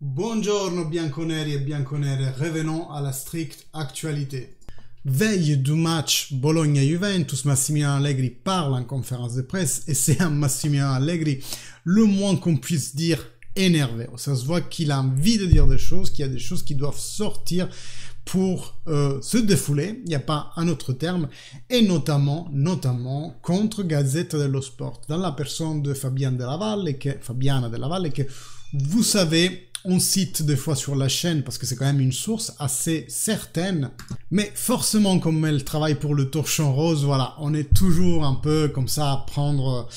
Buongiorno bianconeri et bianconere, revenons à la stricte actualité. Veille du match Bologna-Juventus, Massimiliano Allegri parle en conférence de presse et c'est un Massimiliano Allegri, le moins qu'on puisse dire, énervé. Ça se voit qu'il a envie de dire des choses, qu'il y a des choses qui doivent sortir pour se défouler, il n'y a pas un autre terme, et notamment contre Gazzetta dello Sport, dans la personne de Fabiana Della Valle, que vous savez, on cite des fois sur la chaîne parce que c'est quand même une source assez certaine, mais forcément comme elle travaille pour le Torchon Rose, voilà, on est toujours un peu comme ça à prendre...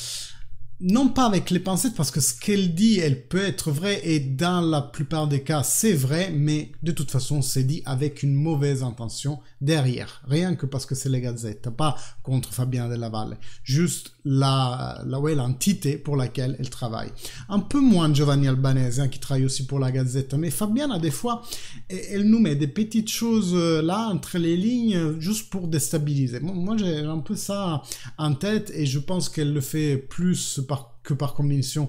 non pas avec les pincettes, parce que ce qu'elle dit, elle peut être vraie, et dans la plupart des cas, c'est vrai, mais de toute façon, c'est dit avec une mauvaise intention derrière. Rien que parce que c'est les Gazzetta, pas contre Fabiana Della Valle. Juste l'entité pour laquelle elle travaille. Un peu moins Giovanni Albanese, hein, qui travaille aussi pour la Gazzetta, mais Fabiana, des fois, elle nous met des petites choses là, entre les lignes, juste pour déstabiliser. Moi, j'ai un peu ça en tête, et je pense qu'elle le fait plus que par conviction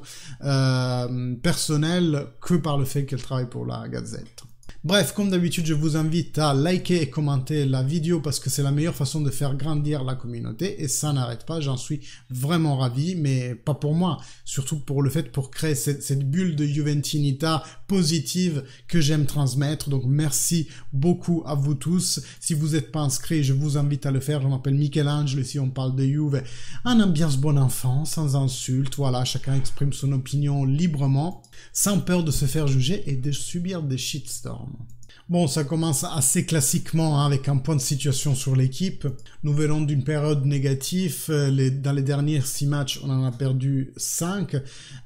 personnelle que par le fait qu'elle travaille pour la Gazette. Bref, comme d'habitude, je vous invite à liker et commenter la vidéo parce que c'est la meilleure façon de faire grandir la communauté et ça n'arrête pas, j'en suis vraiment ravi, mais pas pour moi, surtout pour le fait pour créer cette bulle de Juventinita positive que j'aime transmettre. Donc merci beaucoup à vous tous. Si vous n'êtes pas inscrits, je vous invite à le faire. Je m'appelle Michel-Angelo, ici on parle de Juve en ambiance bon enfant, sans insultes, voilà, chacun exprime son opinion librement, sans peur de se faire juger et de subir des shitstorms. Bon, ça commence assez classiquement hein, avec un point de situation sur l'équipe. Nous venons d'une période négative. Dans les derniers 6 matchs, on en a perdu 5.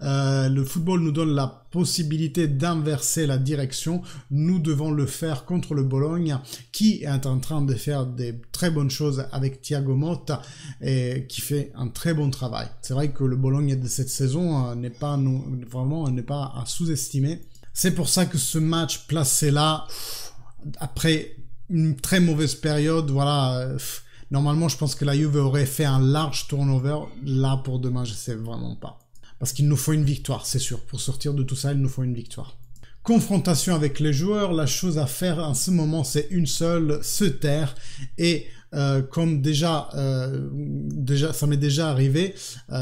Le football nous donne la possibilité d'inverser la direction. Nous devons le faire contre le Bologna, qui est en train de faire des très bonnes choses avec Thiago Motta et qui fait un très bon travail. C'est vrai que le Bologna de cette saison n'est pas à sous-estimer. C'est pour ça que ce match placé là, après une très mauvaise période, voilà, normalement je pense que la Juve aurait fait un large turnover. Là pour demain, je sais vraiment pas. Parce qu'il nous faut une victoire, c'est sûr. Pour sortir de tout ça, il nous faut une victoire. Confrontation avec les joueurs, la chose à faire en ce moment, c'est une seule, se taire. Et comme déjà ça m'est déjà arrivé,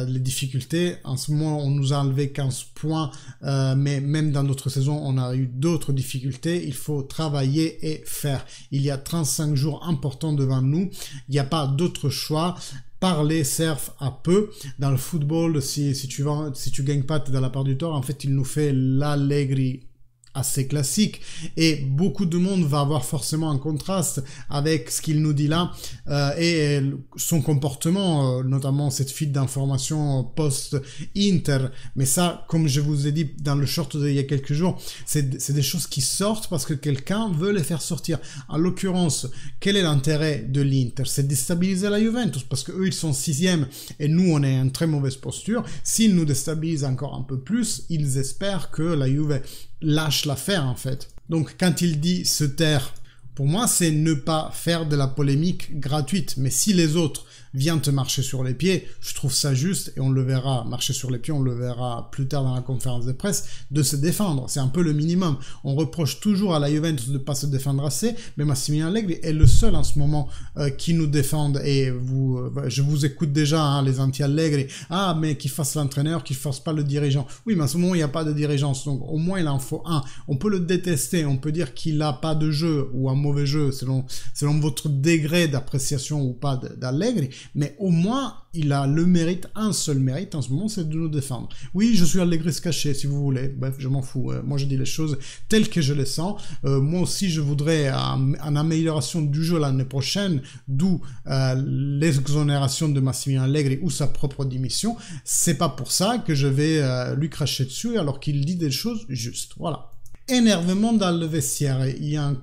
les difficultés, en ce moment on nous a enlevé 15 points, mais même dans d'autres saisons on a eu d'autres difficultés. Il faut travailler et faire. Il y a 35 jours importants devant nous, il n'y a pas d'autre choix. Parler sert à peu. Dans le football, si tu gagnes pas, t'es dans la part du tort. En fait, il nous fait l'Allegri assez classique et beaucoup de monde va avoir forcément un contraste avec ce qu'il nous dit là et son comportement, notamment cette fuite d'informations post-Inter. Mais ça, comme je vous ai dit dans le short d'il y a quelques jours, c'est des choses qui sortent parce que quelqu'un veut les faire sortir. En l'occurrence, quel est l'intérêt de l'Inter? C'est déstabiliser la Juventus parce que eux ils sont 6e et nous on est en très mauvaise posture. S'ils nous déstabilisent encore un peu plus, ils espèrent que la Juve lâche l'affaire en fait. Donc quand il dit se taire, pour moi c'est ne pas faire de la polémique gratuite. Mais si les autres viennent te marcher sur les pieds, je trouve ça juste, et on le verra, marcher sur les pieds, on le verra plus tard dans la conférence de presse, de se défendre. C'est un peu le minimum. On reproche toujours à la Juventus de ne pas se défendre assez, mais Massimiliano Allegri est le seul en ce moment qui nous défende. Et je vous écoute déjà, hein, les anti-Allegri. Ah, mais qu'il fasse l'entraîneur, qu'il fasse pas le dirigeant. Oui, mais en ce moment, il n'y a pas de dirigeance, donc au moins il en faut un. On peut le détester, on peut dire qu'il n'a pas de jeu, ou un mauvais jeu, selon votre degré d'appréciation ou pas d'Allegri. Mais au moins, il a le mérite, un seul mérite en ce moment, c'est de nous défendre. Oui, je suis Allegri se cacher, si vous voulez. Bref, je m'en fous. Moi, je dis les choses telles que je les sens. Moi aussi, je voudrais une amélioration du jeu l'année prochaine, d'où l'exonération de Massimiliano Allegri ou sa propre démission. C'est pas pour ça que je vais lui cracher dessus alors qu'il dit des choses justes. Voilà. Énervement dans le vestiaire, il y a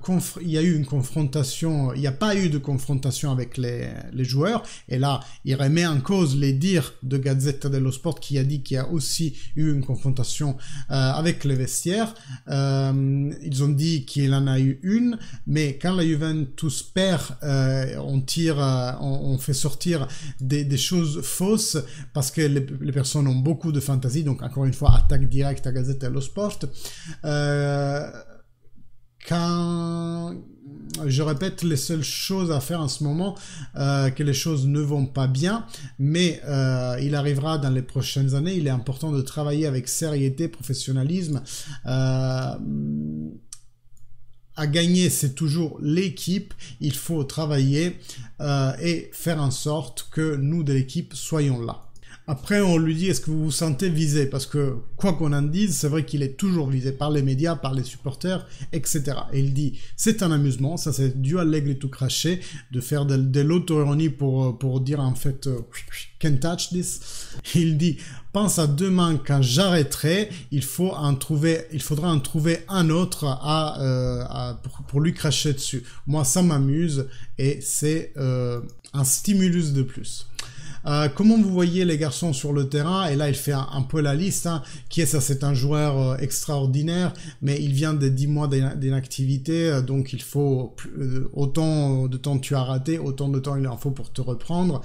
eu une confrontation, il n'y a pas eu de confrontation avec les joueurs, et là il remet en cause les dires de Gazzetta dello Sport qui a dit qu'il y a aussi eu une confrontation avec les vestiaires. Ils ont dit qu'il en a eu une, mais quand la Juventus perd, on fait sortir des choses fausses parce que les personnes ont beaucoup de fantaisie, donc encore une fois attaque directe à Gazzetta dello Sport. quand je répète, les seules choses à faire en ce moment, que les choses ne vont pas bien, mais il arrivera dans les prochaines années. Il est important de travailler avec sérieuxité, professionnalisme. À gagner, c'est toujours l'équipe. Il faut travailler et faire en sorte que nous de l'équipe soyons là. Après, on lui dit, est-ce que vous vous sentez visé? Parce que, quoi qu'on en dise, c'est vrai qu'il est toujours visé par les médias, par les supporters, etc. Et il dit, c'est un amusement, ça c'est dû à Allegri tout craché, de faire de l'auto-ironie pour dire en fait, can't touch this. Il dit, pense à demain quand j'arrêterai, il faudra en trouver un autre pour lui cracher dessus. Moi, ça m'amuse et c'est un stimulus de plus. Comment vous voyez les garçons sur le terrain? Et là, il fait un peu la liste. Hein. Qui est ça? C'est un joueur extraordinaire, mais il vient de 10 mois d'inactivité, donc il faut autant de temps tu as raté, autant de temps il en faut pour te reprendre.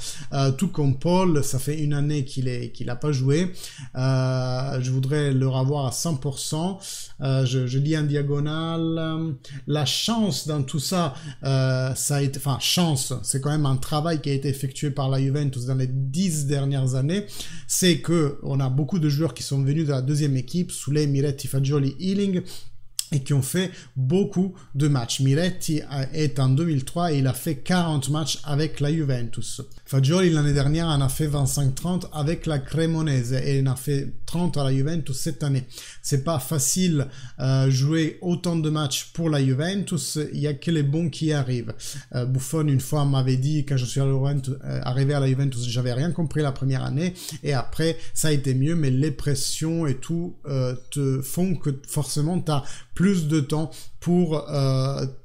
Tout comme Paul, ça fait une année qu'il a pas joué. Je voudrais le revoir à 100%. Je lis en diagonale. La chance dans tout ça, ça a été, enfin chance, c'est quand même un travail qui a été effectué par la Juventus dans les 10 dernières années, c'est que on a beaucoup de joueurs qui sont venus de la deuxième équipe, Soulé, Miretti, Fagioli, Ealing, et qui ont fait beaucoup de matchs. Miretti est en 2003 et il a fait 40 matchs avec la Juventus. Fagioli l'année dernière en a fait 25-30 avec la Cremonese et il en a fait 30 à la Juventus cette année. C'est pas facile jouer autant de matchs pour la Juventus, il y a que les bons qui arrivent. Buffon une fois m'avait dit, quand je suis arrivé à la Juventus, j'avais rien compris la première année et après ça a été mieux, mais les pressions et tout te font que forcément tu as plus de temps pour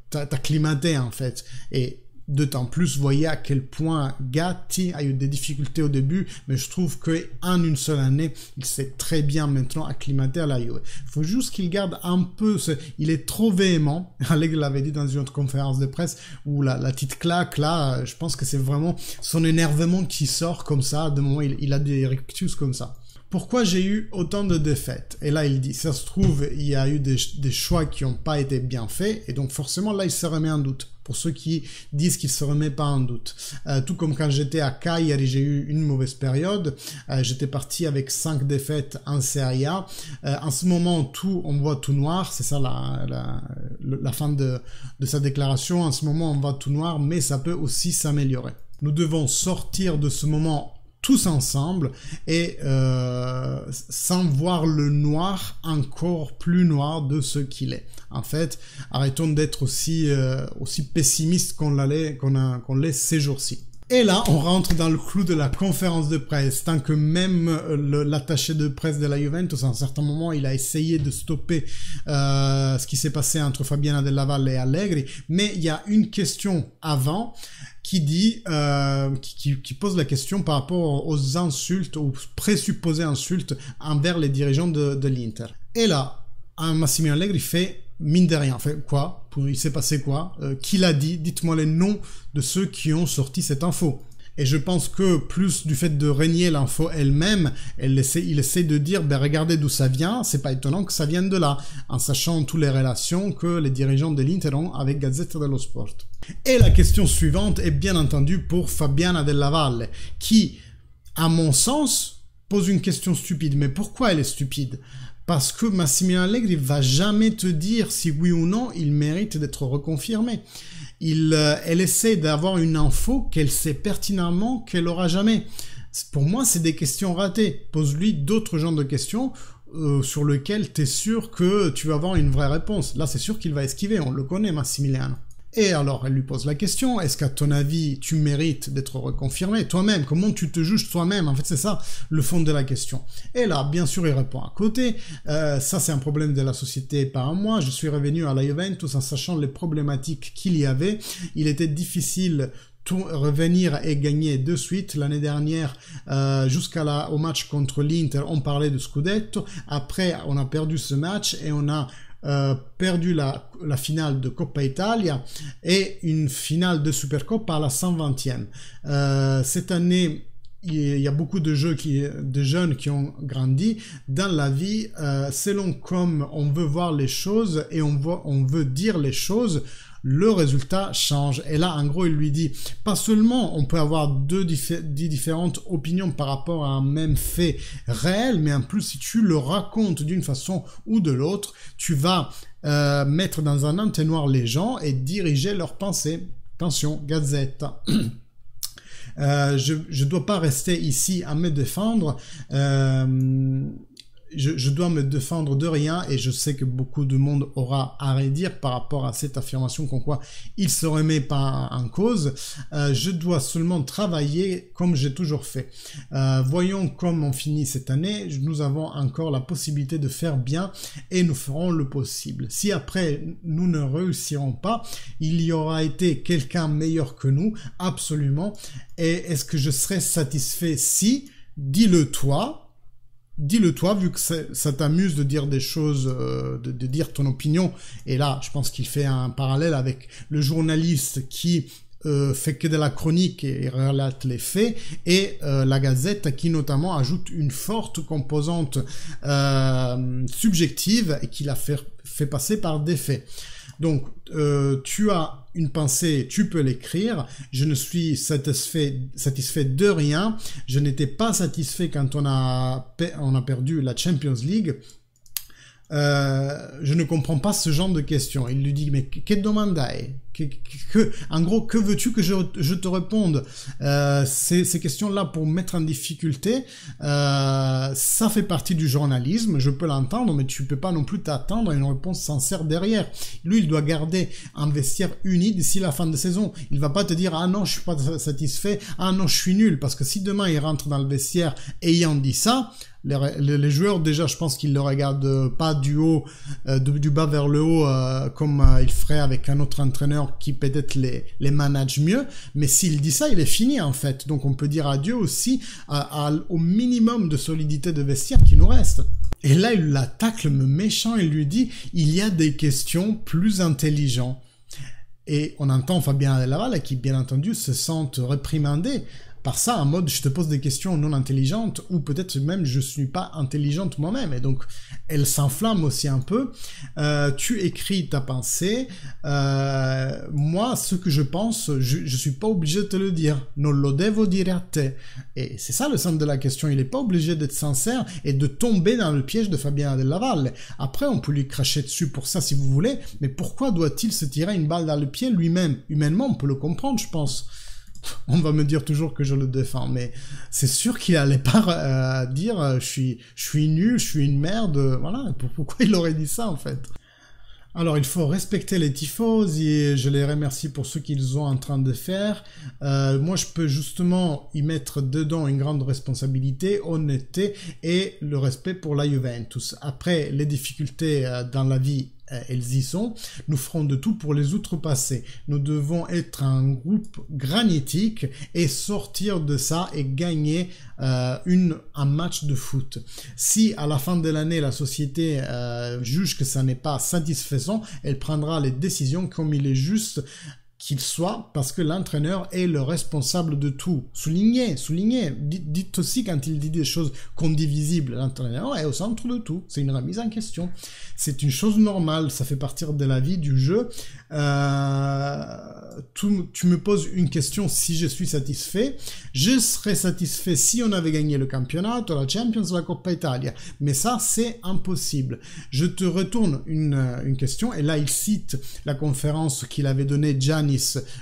t'acclimater en fait. Et d'autant plus, vous voyez à quel point Gatti a eu des difficultés au début, mais je trouve qu'en une seule année, il s'est très bien maintenant acclimaté à la Juve. Il faut juste qu'il garde un peu, il est trop véhément, Allegri l'avait dit dans une autre conférence de presse, où la petite claque là, je pense que c'est vraiment son énervement qui sort comme ça, de moment il a des rictus comme ça. Pourquoi j'ai eu autant de défaites? Et là, il dit, ça se trouve, il y a eu des choix qui n'ont pas été bien faits, et donc forcément, là, il se remet en doute. Pour ceux qui disent qu'il ne se remet pas en doute. Tout comme quand j'étais à Cagliari, j'ai eu une mauvaise période. J'étais parti avec 5 défaites en Serie A. En ce moment, on voit tout noir. C'est ça la fin de sa déclaration. En ce moment, on voit tout noir, mais ça peut aussi s'améliorer. Nous devons sortir de ce moment tous ensemble et sans voir le noir encore plus noir de ce qu'il est. En fait, arrêtons d'être aussi pessimiste qu'on l'est ces jours-ci. Et là, on rentre dans le clou de la conférence de presse, tant que même l'attaché de presse de la Juventus, à un certain moment, il a essayé de stopper ce qui s'est passé entre Fabiana Della Valle et Allegri, mais il y a une question avant qui dit, qui pose la question par rapport aux insultes, aux présupposées insultes envers les dirigeants de l'Inter. Et là, Massimiliano Allegri fait mine de rien. Fait quoi? Il s'est passé quoi? Qui l'a dit? Dites-moi les noms de ceux qui ont sorti cette info. Et je pense que plus du fait de régner l'info elle-même, il essaie de dire, ben regardez d'où ça vient, c'est pas étonnant que ça vienne de là, en sachant toutes les relations que les dirigeants de l'Inter ont avec Gazzetta dello Sport. Et la question suivante est bien entendu pour Fabiana Della Valle, qui, à mon sens, pose une question stupide. Mais pourquoi elle est stupide? Parce que Massimiliano Allegri va jamais te dire si oui ou non il mérite d'être reconfirmé. Elle essaie d'avoir une info qu'elle sait pertinemment qu'elle aura jamais. Pour moi, c'est des questions ratées. Pose-lui d'autres genres de questions sur lesquelles tu es sûr que tu vas avoir une vraie réponse. Là, c'est sûr qu'il va esquiver, on le connaît, Massimiliano. Et alors, elle lui pose la question, est-ce qu'à ton avis, tu mérites d'être reconfirmé toi-même? Comment tu te juges toi-même? En fait, c'est ça le fond de la question. Et là, bien sûr, il répond à côté, ça c'est un problème de la société par moi, je suis revenu à la Juventus en sachant les problématiques qu'il y avait, il était difficile revenir et gagner de suite. L'année dernière, jusqu'au match contre l'Inter, on parlait de Scudetto, après on a perdu ce match et on a perdu la finale de Coppa Italia et une finale de Supercoppa à la 120e. Cette année, il y a beaucoup de jeunes qui ont grandi dans la vie, selon comme on veut voir les choses et on veut dire les choses, le résultat change. Et là, en gros, il lui dit, pas seulement on peut avoir dix différentes opinions par rapport à un même fait réel, mais en plus, si tu le racontes d'une façon ou de l'autre, tu vas mettre dans un entonnoir les gens et diriger leurs pensées. Attention, Gazette. Je dois pas rester ici à me défendre. Je dois me défendre de rien et je sais que beaucoup de monde aura à redire par rapport à cette affirmation comme quoi il se remet pas en cause. Je dois seulement travailler comme j'ai toujours fait. Voyons comment on finit cette année. Nous avons encore la possibilité de faire bien et nous ferons le possible. Si après nous ne réussirons pas, il y aura été quelqu'un meilleur que nous, absolument. Et est-ce que je serai satisfait si, dis-le toi, vu que ça t'amuse de dire des choses, de dire ton opinion. Et là, je pense qu'il fait un parallèle avec le journaliste qui fait que de la chronique et relate les faits, et la Gazette qui notamment ajoute une forte composante subjective et qui la fait passer par des faits. Donc, tu as une pensée, tu peux l'écrire. Je ne suis satisfait de rien. Je n'étais pas satisfait quand on a perdu la Champions League. Je ne comprends pas ce genre de questions. Il lui dit, mais que domandai? En gros, que veux-tu que je te réponde? Ces questions-là pour mettre en difficulté, ça fait partie du journalisme, je peux l'entendre, mais tu peux pas non plus t'attendre à une réponse sincère derrière. Lui, il doit garder un vestiaire uni d'ici la fin de saison. Il va pas te dire, ah non, je suis pas satisfait, ah non, je suis nul, parce que si demain il rentre dans le vestiaire ayant dit ça, les joueurs, déjà, je pense qu'ils le regardent pas du haut, du bas vers le haut, comme il ferait avec un autre entraîneur qui peut-être les manage mieux, mais s'il dit ça, il est fini en fait. Donc on peut dire adieu aussi au minimum de solidité de vestiaire qui nous reste. Et là, il l'attaque le méchant, il lui dit, il y a des questions plus intelligentes. Et on entend Fabien Delaval qui, bien entendu, se sent réprimandé par ça, en mode je te pose des questions non intelligentes, ou peut-être même je suis pas intelligente moi-même, et donc elle s'enflamme aussi un peu. Tu écris ta pensée, moi ce que je pense, je suis pas obligé de te le dire, non lo devo dire a te. Et c'est ça le sens de la question, il est pas obligé d'être sincère et de tomber dans le piège de Fabien Delaval. Après on peut lui cracher dessus pour ça si vous voulez, mais pourquoi doit-il se tirer une balle dans le pied lui-même? Humainement on peut le comprendre, je pense. On va me dire toujours que je le défends, mais c'est sûr qu'il allait pas dire je suis nul, je suis une merde, voilà, pourquoi il aurait dit ça en fait? Alors il faut respecter les tifosi et je les remercie pour ce qu'ils sont en train de faire. Moi je peux justement y mettre dedans une grande responsabilité, honnêteté et le respect pour la Juventus. Après les difficultés dans la vie, elles y sont, nous ferons de tout pour les outrepasser. Nous devons être un groupe granitique et sortir de ça et gagner un match de foot. Si à la fin de l'année la société juge que ça n'est pas satisfaisant, elle prendra les décisions comme il est juste qu'il soit, parce que l'entraîneur est le responsable de tout. Soulignez. Dites aussi quand il dit des choses condivisibles, l'entraîneur est au centre de tout. C'est une remise en question. C'est une chose normale, ça fait partie de la vie, du jeu. Tu me poses une question si je suis satisfait. Je serais satisfait si on avait gagné le championnat, la Champions, la Coppa Italia. Mais ça, c'est impossible. Je te retourne une question, et là, il cite la conférence qu'il avait donnée Giannis.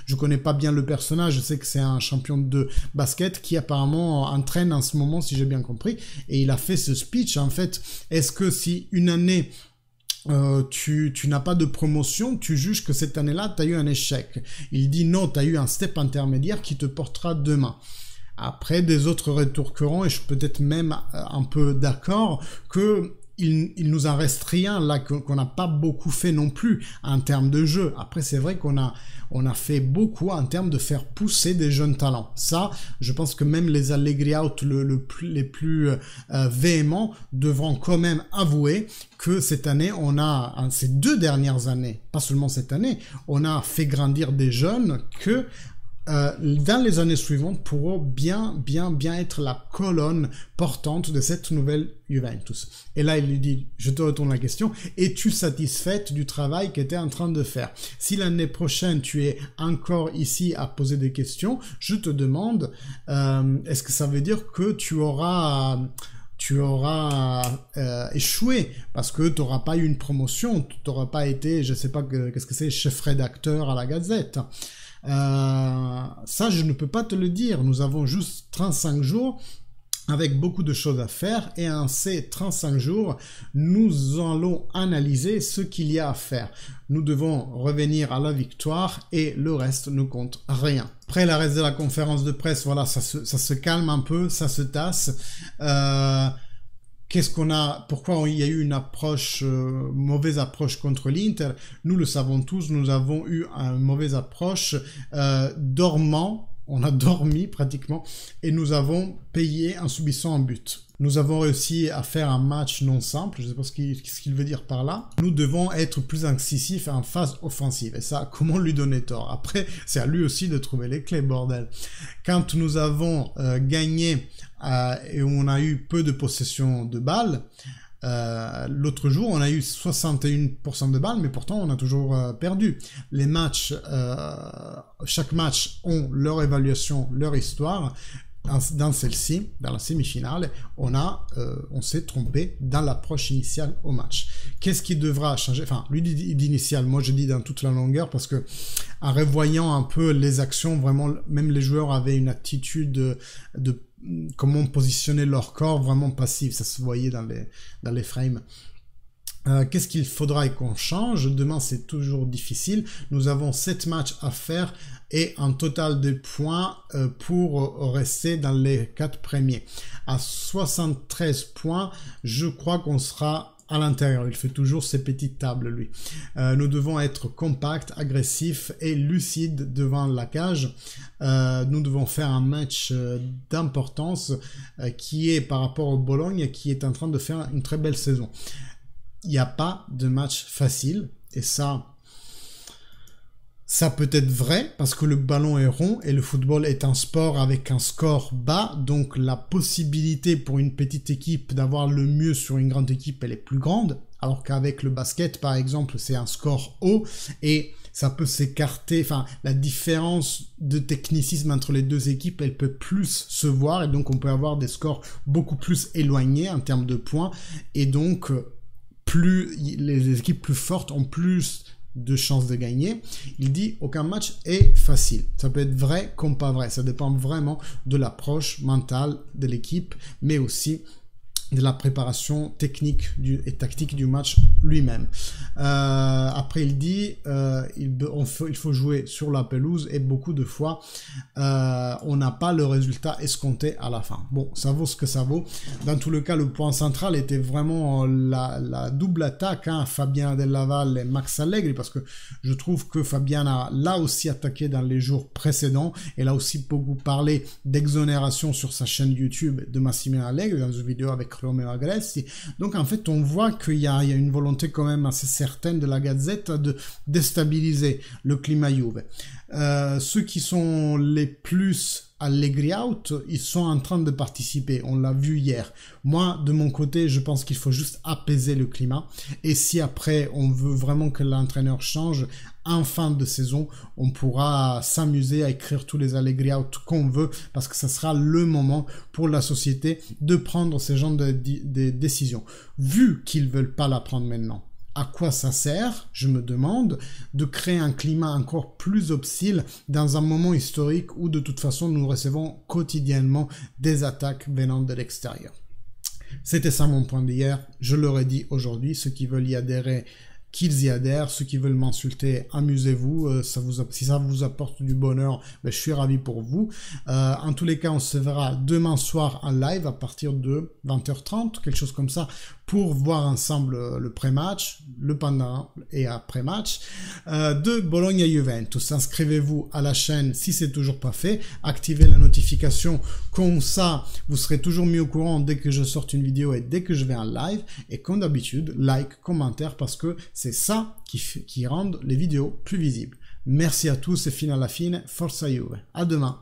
Je connais pas bien le personnage, je sais que c'est un champion de basket qui apparemment entraîne en ce moment, si j'ai bien compris, et il a fait ce speech, en fait. Est-ce que si une année tu n'as pas de promotion, tu juges que cette année-là, tu as eu un échec? Il dit non, tu as eu un step intermédiaire qui te portera demain. Après, des autres rétorqueront, et je suis peut-être même un peu d'accord, que il nous en reste rien là, qu'on n'a pas beaucoup fait non plus en termes de jeu. Après, c'est vrai qu'on a fait beaucoup en termes de faire pousser des jeunes talents. Ça, je pense que même les Allegri out les plus véhéments devront quand même avouer que cette année, ces 2 dernières années, pas seulement cette année, on a fait grandir des jeunes que dans les années suivantes pourront bien être la colonne portante de cette nouvelle Juventus. Et là, il lui dit, je te retourne la question, es-tu satisfaite du travail que tu es en train de faire? Si l'année prochaine, tu es encore ici à poser des questions, je te demande, est-ce que ça veut dire que tu auras échoué parce que tu n'auras pas eu une promotion, tu n'auras pas été, je sais pas qu'est-ce que c'est, chef rédacteur à la Gazette. Ça, je ne peux pas te le dire. Nous avons juste 35 jours avec beaucoup de choses à faire et en ces 35 jours, nous allons analyser ce qu'il y a à faire. Nous devons revenir à la victoire et le reste ne compte rien. Après, le reste de la conférence de presse, voilà, ça se calme un peu, ça se tasse. Qu'est-ce qu'on a? Pourquoi il y a eu une mauvaise approche contre l'Inter? Nous le savons tous, nous avons eu une mauvaise approche dormant. On a dormi pratiquement et nous avons payé en subissant un but. Nous avons réussi à faire un match non simple, je ne sais pas ce qu'il veut dire par là. Nous devons être plus incisifs en phase offensive. Et ça, comment lui donner tort? Après, c'est à lui aussi de trouver les clés, bordel. Quand nous avons gagné et on a eu peu de possession de balles, l'autre jour, on a eu 61% de balles, mais pourtant, on a toujours perdu. Les matchs, chaque match ont leur évaluation, leur histoire. Dans celle-ci, dans la semi-finale, on s'est trompé dans l'approche initiale au match. Qu'est-ce qui devra changer? Enfin, lui dit d'initial, moi je dis dans toute la longueur parce que en revoyant un peu les actions, vraiment, même les joueurs avaient une attitude de comment positionner leur corps vraiment passif, ça se voyait dans les frames. Qu'est-ce qu'il faudra qu'on change? Demain, c'est toujours difficile. Nous avons 7 matchs à faire et un total de points pour rester dans les 4 premiers. À 73 points, je crois qu'on sera à l'intérieur. Il fait toujours ses petites tables, lui. Nous devons être compacts, agressifs et lucides devant la cage. Nous devons faire un match d'importance qui est par rapport au Bologne, qui est en train de faire une très belle saison. Il n'y a pas de match facile et ça peut être vrai parce que le ballon est rond et le football est un sport avec un score bas, donc la possibilité pour une petite équipe d'avoir le mieux sur une grande équipe, elle est plus grande, alors qu'avec le basket par exemple c'est un score haut et ça peut s'écarter, enfin la différence de technicisme entre les deux équipes elle peut plus se voir et donc on peut avoir des scores beaucoup plus éloignés en termes de points et donc plus les équipes plus fortes ont plus de chances de gagner. Il dit aucun match est facile. Ça peut être vrai comme pas vrai. Ça dépend vraiment de l'approche mentale de l'équipe, mais aussi de la préparation technique et tactique du match lui-même. Après, il dit il faut jouer sur la pelouse et beaucoup de fois, on n'a pas le résultat escompté à la fin. Bon, ça vaut ce que ça vaut. Dans tous les cas, le point central était vraiment la double attaque, hein, Fabien Delaval et Max Allegri, parce que je trouve que Fabien a là aussi attaqué dans les jours précédents et là aussi beaucoup parlé d'exonération sur sa chaîne YouTube de Massimiliano Allegri dans une vidéo avec Romeo Agresti. Donc en fait on voit qu'il y a une volonté quand même assez certaine de la Gazette de déstabiliser le climat Juve. Ceux qui sont les plus Allegri out, ils sont en train de participer, on l'a vu hier. Moi, de mon côté, je pense qu'il faut juste apaiser le climat. Et si après, on veut vraiment que l'entraîneur change, en fin de saison, on pourra s'amuser à écrire tous les Allegri out qu'on veut, parce que ça sera le moment pour la société de prendre ce genre de décisions. Vu qu'ils veulent pas la prendre maintenant, à quoi ça sert, je me demande, de créer un climat encore plus hostile dans un moment historique où de toute façon nous recevons quotidiennement des attaques venant de l'extérieur. C'était ça mon point d'hier, je l'aurais dit aujourd'hui, ceux qui veulent y adhérer, qu'ils y adhèrent, ceux qui veulent m'insulter, amusez-vous, si ça vous apporte du bonheur, ben, je suis ravi pour vous. En tous les cas, on se verra demain soir en live à partir de 20h30, quelque chose comme ça, pour voir ensemble le pré-match, le pendant et après-match de Bologne et Juventus. Inscrivez-vous à la chaîne si c'est toujours pas fait, activez la notification, comme ça vous serez toujours mis au courant dès que je sorte une vidéo et dès que je vais en live, et comme d'habitude, like, commentaire, parce que c'est ça qui rend les vidéos plus visibles. Merci à tous et fine alla fine, forza Juve. À demain.